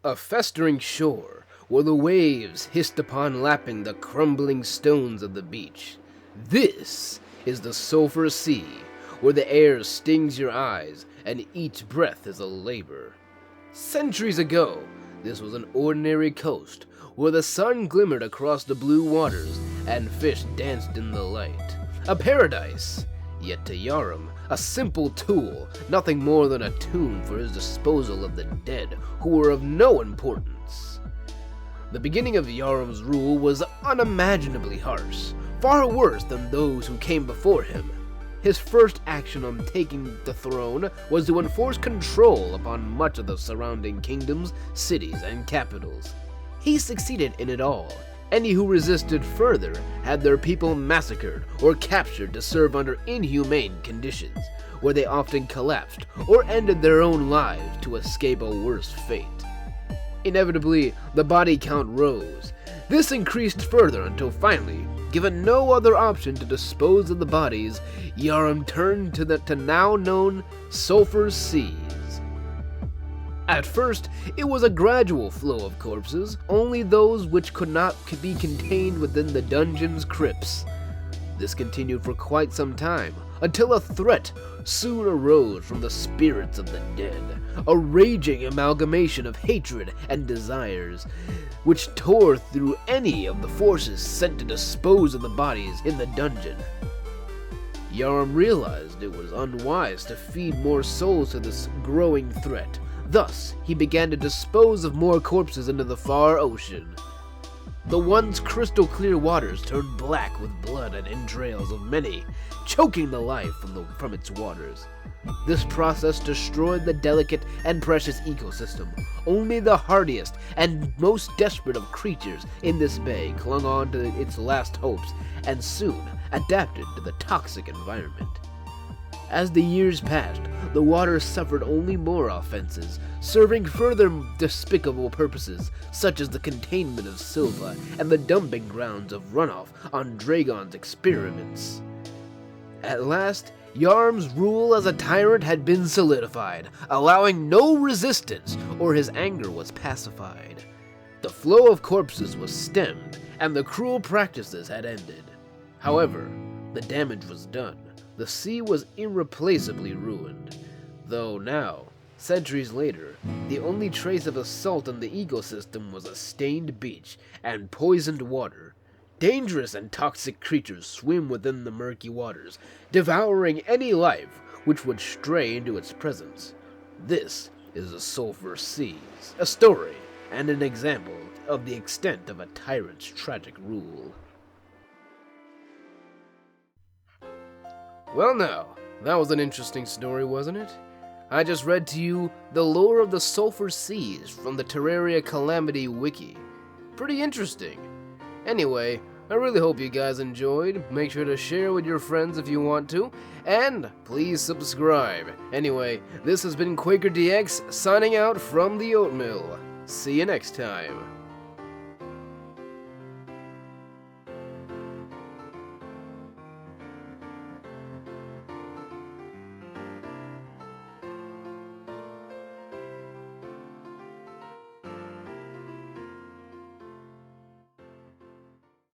A festering shore where the waves hissed upon lapping the crumbling stones of the beach. This is the Sulphurous Sea, where the air stings your eyes and each breath is a labor. Centuries ago, this was an ordinary coast where the sun glimmered across the blue waters and fish danced in the light. A paradise, yet to Yarum, a simple tool, nothing more than a tomb for his disposal of the dead who were of no importance. The beginning of Yarum's rule was unimaginably harsh, far worse than those who came before him. His first action on taking the throne was to enforce control upon much of the surrounding kingdoms, cities, and capitals. He succeeded in it all. Any who resisted further had their people massacred or captured to serve under inhumane conditions, where they often collapsed or ended their own lives to escape a worse fate. Inevitably, the body count rose. This increased further until finally, given no other option to dispose of the bodies, Yarum turned to the now known Sulphurous Seas. At first, it was a gradual flow of corpses, only those which could not be contained within the dungeon's crypts. This continued for quite some time, until a threat soon arose from the spirits of the dead, a raging amalgamation of hatred and desires, which tore through any of the forces sent to dispose of the bodies in the dungeon. Yarum realized it was unwise to feed more souls to this growing threat. Thus, he began to dispose of more corpses into the far ocean. The once crystal clear waters turned black with blood and entrails of many, choking the life from its waters. This process destroyed the delicate and precious ecosystem. Only the hardiest and most desperate of creatures in this bay clung on to its last hopes and soon adapted to the toxic environment. As the years passed, the water suffered only more offenses, serving further despicable purposes, such as the containment of Silva and the dumping grounds of runoff on Dragon's experiments. At last, Yarum's rule as a tyrant had been solidified, allowing no resistance, or his anger was pacified. The flow of corpses was stemmed, and the cruel practices had ended. However, the damage was done. The sea was irreplaceably ruined, though now, centuries later, the only trace of assault on the ecosystem was a stained beach and poisoned water. Dangerous and toxic creatures swim within the murky waters, devouring any life which would stray into its presence. This is the Sulphurous Seas, a story and an example of the extent of a tyrant's tragic rule. Well now, that was an interesting story, wasn't it? I just read to you the lore of the Sulphurous Seas from the Terraria Calamity wiki. Pretty interesting. Anyway, I really hope you guys enjoyed. Make sure to share with your friends if you want to, and please subscribe. Anyway, this has been QuakerDX signing out from the Oatmill. See you next time.